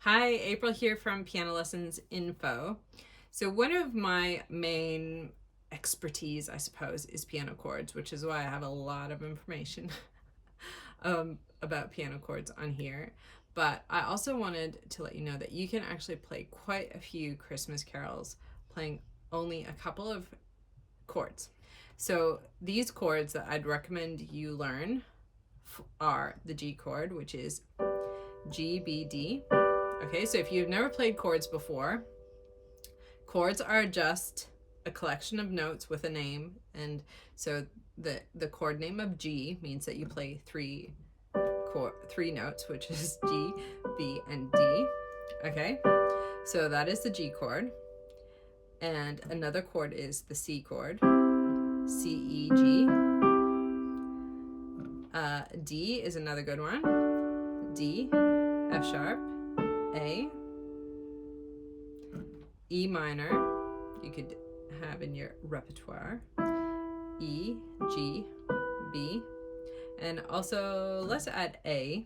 Hi, April here from Piano Lessons Info. So one of my main expertise, I suppose, is piano chords, which is why I have a lot of information about piano chords on here. But I also wanted to let you know that you can actually play quite a few Christmas carols playing only a couple of chords. So these chords that I'd recommend you learn are the G chord, which is G, B, D. Okay, so if you've never played chords before, chords are just a collection of notes with a name, and so the chord name of G means that you play three notes, which is G, B, and D. Okay, so that is the G chord, and another chord is the C chord, C, E, G. D is another good one, D, F sharp, A, E minor, you could have in your repertoire, E, G, B, and also let's add A,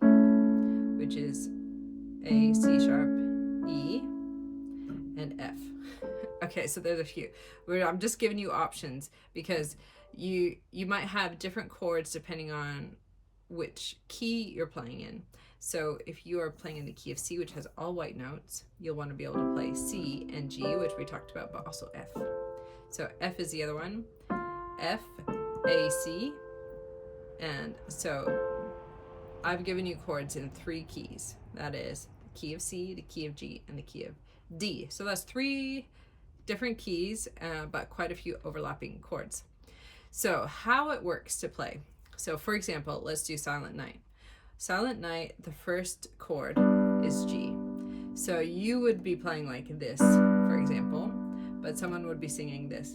which is A, C sharp, E, and F. Okay, so there's a few. I'm just giving you options because you might have different chords depending on which key you're playing in. So if you are playing in the key of C, which has all white notes, you'll want to be able to play C and G, which we talked about, but also F. So F is the other one. F, A, C. And so I've given you chords in three keys. That is the key of C, the key of G, and the key of D. So that's three different keys, but quite a few overlapping chords. So how it works to play. So for example, let's do Silent Night. Silent Night, the first chord is G. So you would be playing like this, for example, but someone would be singing this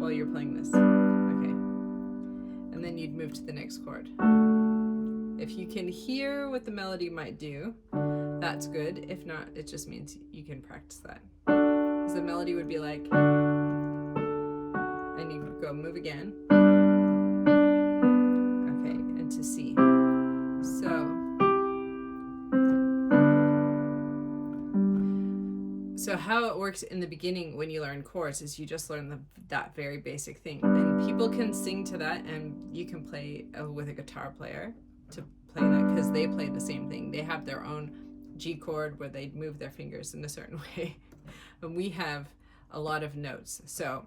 while you're playing this. Okay. And then you'd move to the next chord. If you can hear what the melody might do, that's good. If not, it just means you can practice that. Because the melody would be like, and you would go move again. Okay, and to C. So how it works in the beginning when you learn chords is you just learn that very basic thing. And people can sing to that, and you can play with a guitar player to play that because they play the same thing. They have their own G chord where they move their fingers in a certain way. And we have a lot of notes. So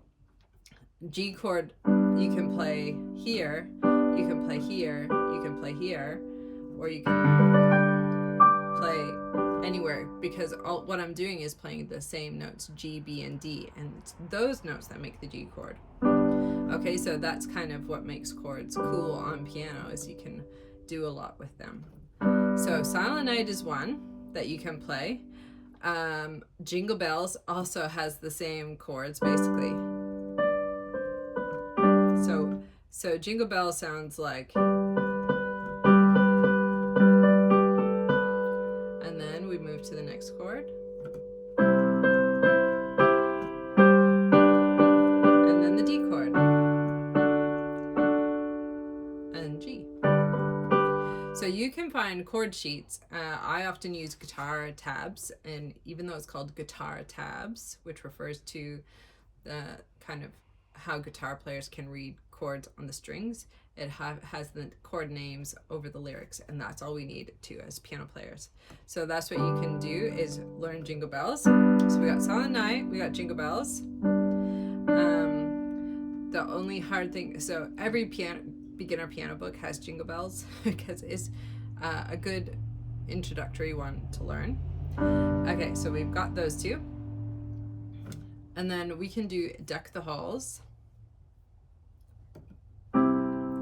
G chord, you can play here, you can play here, you can play here, or you can play anywhere, because what I'm doing is playing the same notes, G, B, and D, and it's those notes that make the G chord. Okay, so that's kind of what makes chords cool on piano, is you can do a lot with them. So Silent Night is one that you can play. Jingle Bells also has the same chords, basically. So Jingle Bell sounds like, and then we move to the next chord, and then the D chord, and G. So you can find chord sheets. I often use guitar tabs, and even though it's called guitar tabs, which refers to the kind of how guitar players can read chords on the strings, it has the chord names over the lyrics, and that's all we need to as piano players. So that's what you can do, is learn Jingle Bells. So we got Silent Night, we got Jingle Bells. The only hard thing, so every beginner piano book has Jingle Bells because it's a good introductory one to learn. Okay, so we've got those two. And then we can do Deck the Halls.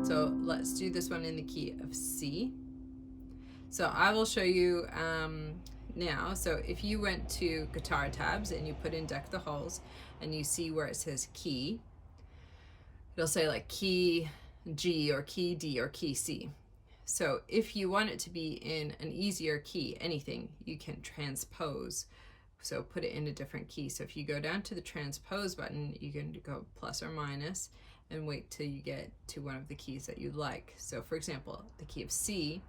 So let's do this one in the key of C. So I will show you now. So if you went to guitar tabs and you put in Deck the Halls and you see where it says key, it'll say like key G or key D or key C. So if you want it to be in an easier key, anything, you can transpose. So put it in a different key. So if you go down to the transpose button, you can go plus or minus and wait till you get to one of the keys that you like. So for example, the key of C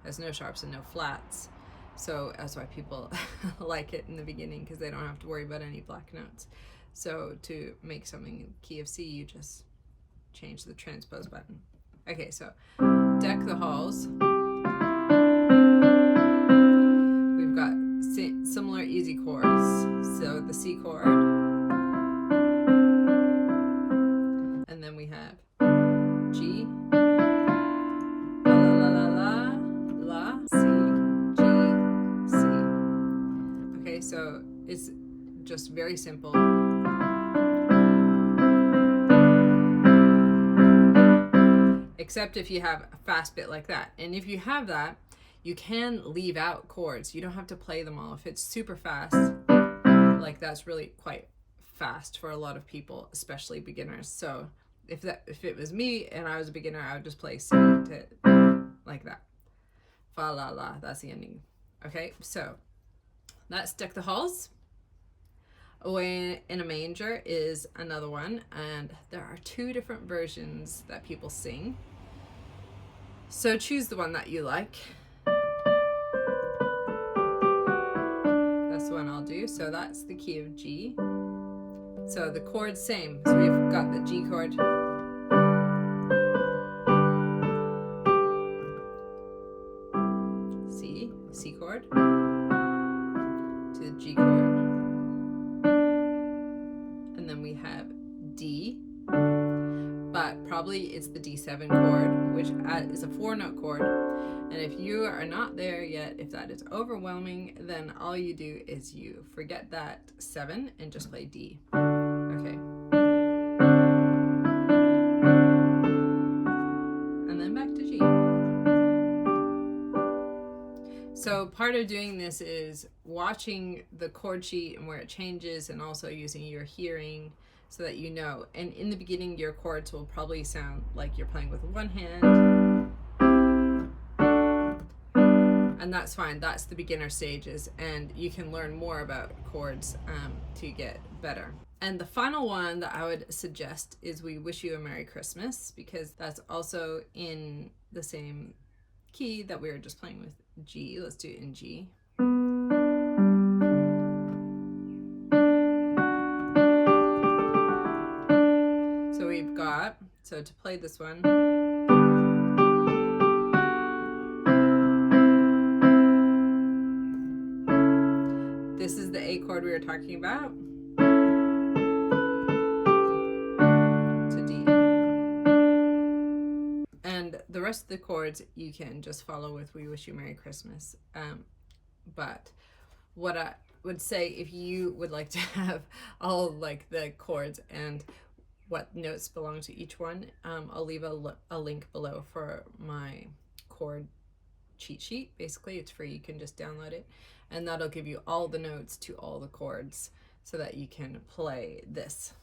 has no sharps and no flats. So that's why people like it in the beginning, because they don't have to worry about any black notes. So to make something key of C, you just change the transpose button. Okay, so Deck the Halls. We've got similar easy chords. So the C chord. And then we have G, la la la la, C, G, C. Okay, so it's just very simple. Except if you have a fast bit like that. And if you have that, you can leave out chords. You don't have to play them all. If it's super fast, like that's really quite fast for a lot of people, especially beginners. So if it was me and I was a beginner, I would just play C to like that. Fa la la, that's the ending. Okay, so that's Deck the Halls. Away in a Manger is another one, and there are 2 different versions that people sing. So choose the one that you like. That's the one I'll do. So that's the key of G. So the chord's same. So we've got the G chord. C chord to the G chord. And then we have D, but probably it's the D7 chord, which is a 4-note chord. And if you are not there yet, if that is overwhelming, then all you do is you forget that 7 and just play D. Okay. And then back to G. So part of doing this is watching the chord sheet and where it changes, and also using your hearing so that you know. And in the beginning, your chords will probably sound like you're playing with one hand. And that's fine. That's the beginner stages. And you can learn more about chords to get better. And the final one that I would suggest is We Wish You a Merry Christmas, because that's also in the same key that we were just playing with G. Let's do it in G. So we've got, so to play this one, this is the A chord we were talking about, to D. And the rest of the chords you can just follow with We Wish You Merry Christmas. But what I would say, if you would like to have all like the chords and what notes belong to each one, I'll leave a link below for my chord cheat sheet. Basically, it's free. You can just download it, and that'll give you all the notes to all the chords so that you can play this.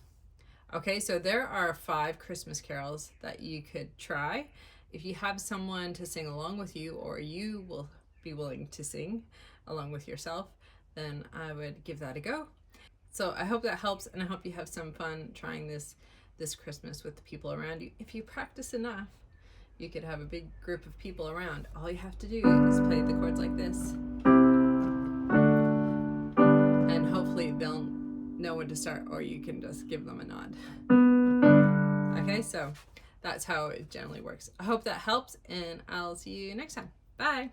Okay, so there are 5 Christmas carols that you could try. If you have someone to sing along with you, or you will be willing to sing along with yourself, then I would give that a go. So I hope that helps, and I hope you have some fun trying this Christmas with the people around you. If you practice enough, you could have a big group of people around. All you have to do is play the chords like this, and hopefully they'll know when to start, or you can just give them a nod. Okay, so that's how it generally works. I hope that helps, and I'll see you next time. Bye.